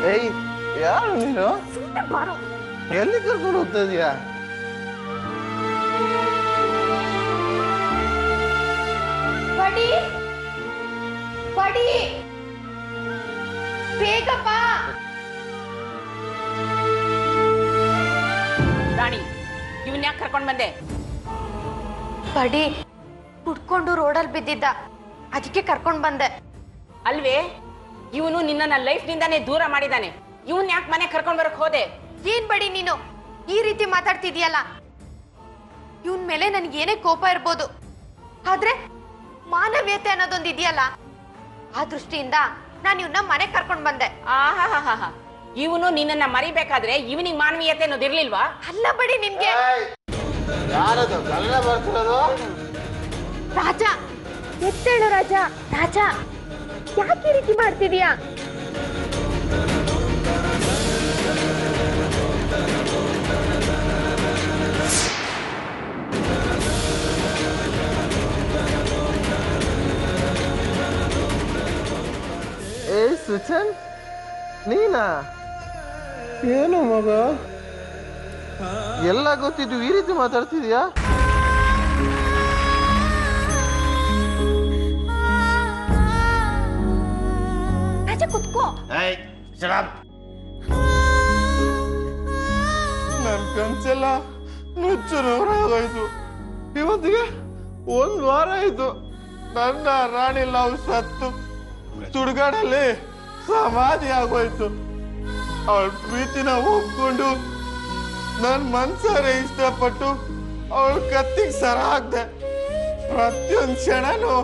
ಏಯ್ ಯಾರು ನೀನು? ಎಲ್ಲಿ ಕರ್ಕೊಂಡು ಹೋಗ್ತಾ ಇದೀಯಾ? ಬಡಿ ಬಡಿ ಬೇಗಪ್ಪ. ರಾಣಿ, ಇವನ್ ಯಾಕೆ ಕರ್ಕೊಂಡ್ ಬಂದೆ? ಬಡಿ ಕುಡ್ಕೊಂಡು ರೋಡಲ್ಲಿ ಬಿದ್ದಿದ್ದ, ಅದಕ್ಕೆ ಕರ್ಕೊಂಡ್ ಬಂದೆ. ಅಲ್ವೇ, ಇವನು ನಿನ್ನ ಲೈಫ್ ನಿಂದಾನೇ ದೂರ ಮಾಡಿದಾನೆ. ಇವನ್ ಯಾಕೆ ಮನೆ ಕರ್ಕೊಂಡ್ ಬರಕ್ ಹೋದೆ? ಏನ್ ಬಡಿ ನೀನು ಈ ರೀತಿ ಮಾತಾಡ್ತಿದ್ಯಲ್ಲ? ಇವನ್ ಮೇಲೆ ನನ್ಗೆ ಏನೇ ಕೋಪ ಇರ್ಬೋದು, ಆದ್ರೆ ಮಾನವೀಯತೆ ಅನ್ನೋದೊಂದು ಇದೆಯಲ್ಲ, ಆ ದೃಷ್ಟಿಯಿಂದ ನಾನು ಇವನ್ನ ಮನೆ ಕರ್ಕೊಂಡ್ ಬಂದೆ. ಆಹಾ, ಇವನು ನಿನ್ನ ಮರಿಬೇಕಾದ್ರೆ ಇವನಿಗೆ ಮಾನವೀಯತೆ ಅನ್ನೋದಿರ್ಲಿಲ್ವಾ? ಅಲ್ಲ ಬಡಿ, ನಿಮ್ಗೆ ಯಾರದು ಗಲ್ಲ ಬರ್ತಿರೋದು? ರಾಜ ಎತ್ತೇಳು. ರಾಜ ರಾಜ ಯಾಕೆ ಈ ರೀತಿ ಮಾಡ್ತಿದೀಯಾ? ಏ ಸುಚನ್, ನೀನಾ? ಏನು ಮಗ, ಎಲ್ಲ ಗೊತ್ತಿದ್ದು ಈ ರೀತಿ ಮಾತಾಡ್ತಿದ್ಯಾ? ರಾಜ ಕುತ್ಕೋ. ನನ್ ಕನ್ಸೆಲ್ಲ ನುಚ್ಚು ನೂರಾಗೋಯ್ತು. ಇವತ್ತಿಗೆ 1 ವಾರ ಆಯ್ತು ನನ್ನ ರಾಣಿ ಲವ್ ಸತ್ತು ಸುಡುಗಾಡಲ್ಲಿ ಸಮಾಧಿ ಆಗೋಯ್ತು. ಅವಳ ಪ್ರೀತಿನ ಒಪ್ಕೊಂಡು ನನ್ ಮನ್ಸಾರೆ ಇಷ್ಟಪಟ್ಟು ಅವಳ ಕತ್ತಿಗೆ ಸರ ಹಾಕ್ದೆ. ಪ್ರತಿಯೊಂದು ಕ್ಷಣನು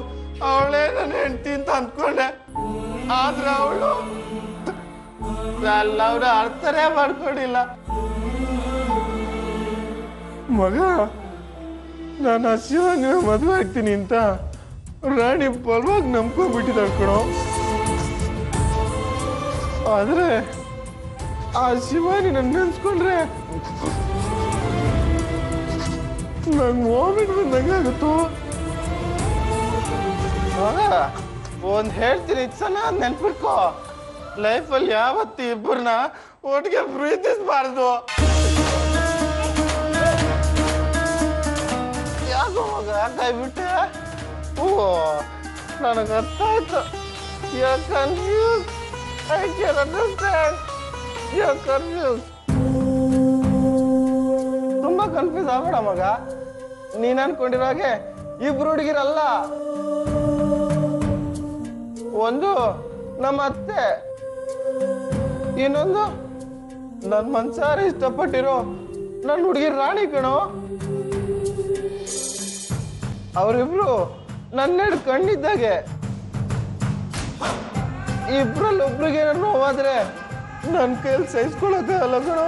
ಅವಳೇ ನನ್ನ ಹೆಂಡತಿ ಅಂತ ಅಂದ್ಕೊಂಡೆ. ಆದ್ರೆ ಅವಳು ಅವ್ರ ಅರ್ಥನೇ ಮಾಡ್ಕೊಂಡಿಲ್ಲ. ಮಗ, ನಾನು ಶಿವನ ಮದುವೆ ಆಗ್ತೀನಿ ಅಂತ ರಾಣಿ ಬಲವಾಗಿ ನಂಬ್ಕೊಂಡ್ಬಿಟ್ಟಿದ್ದಾಳ ಕಣೋ. ಆದ್ರೆ ಆ ಶಿವಾನಿ ನನ್ ನೆನ್ಸ್ಕೊಂಡ್ರೆ ನಂಗೆ ವಾಮಿಟ್ ಬಂದಂಗಾಗುತ್ತೋ. ಮಗ, ಒಂದ್ ಹೇಳ್ತೀನಿ, ಚೆನ್ನಾಗಿ ನೆನ್ಪಿಟ್ಕೋ, ಲೈಫಲ್ಲಿ ಯಾವತ್ತು ಇಬ್ಬರನ್ನ ಒಟ್ಟಿಗೆ ಪ್ರೀತಿಸ್ಬಾರ್ದು. ಯಾಕೋ ಮಗ ಕೈ ಬಿಟ್ಟೆ? ಓ, ನನಗೆ ಅರ್ಥ ಆಯ್ತು. You're confused. I can understand. You're confused. ತುಂಬಾ ಕನ್ಫ್ಯೂಸ್ ಆಗ್ಬೇಡ ಮಗ. ನೀನ್ ಅನ್ಕೊಂಡಿರೋ ಹಾಗೆ ಇಬ್ರು ಹುಡುಗಿರಲ್ಲ. ಒಂದು ನಮ್ಮ ಅತ್ತೆ, ಇನ್ನೊಂದು ನನ್ ಮನ್ಸಾರ ಇಷ್ಟಪಟ್ಟಿರೋ ನನ್ನ ಹುಡುಗಿ ರಾಣಿ ಕಣೋ. ಅವರಿಬ್ರು ನನ್ನೆರಡು ಕಣ್ಣಿದ್ದಾಗೆ. ಇಬ್ರಲ್ಲಿ ಒಬ್ರಿಗೆ ನೋವಾದ್ರೆ ನನ್ನ ಕೈಯಲ್ಲಿ ಸಹಿಸ್ಕೊಳಕ್ಕಾಗಲ್ಲ ಕಣೋ.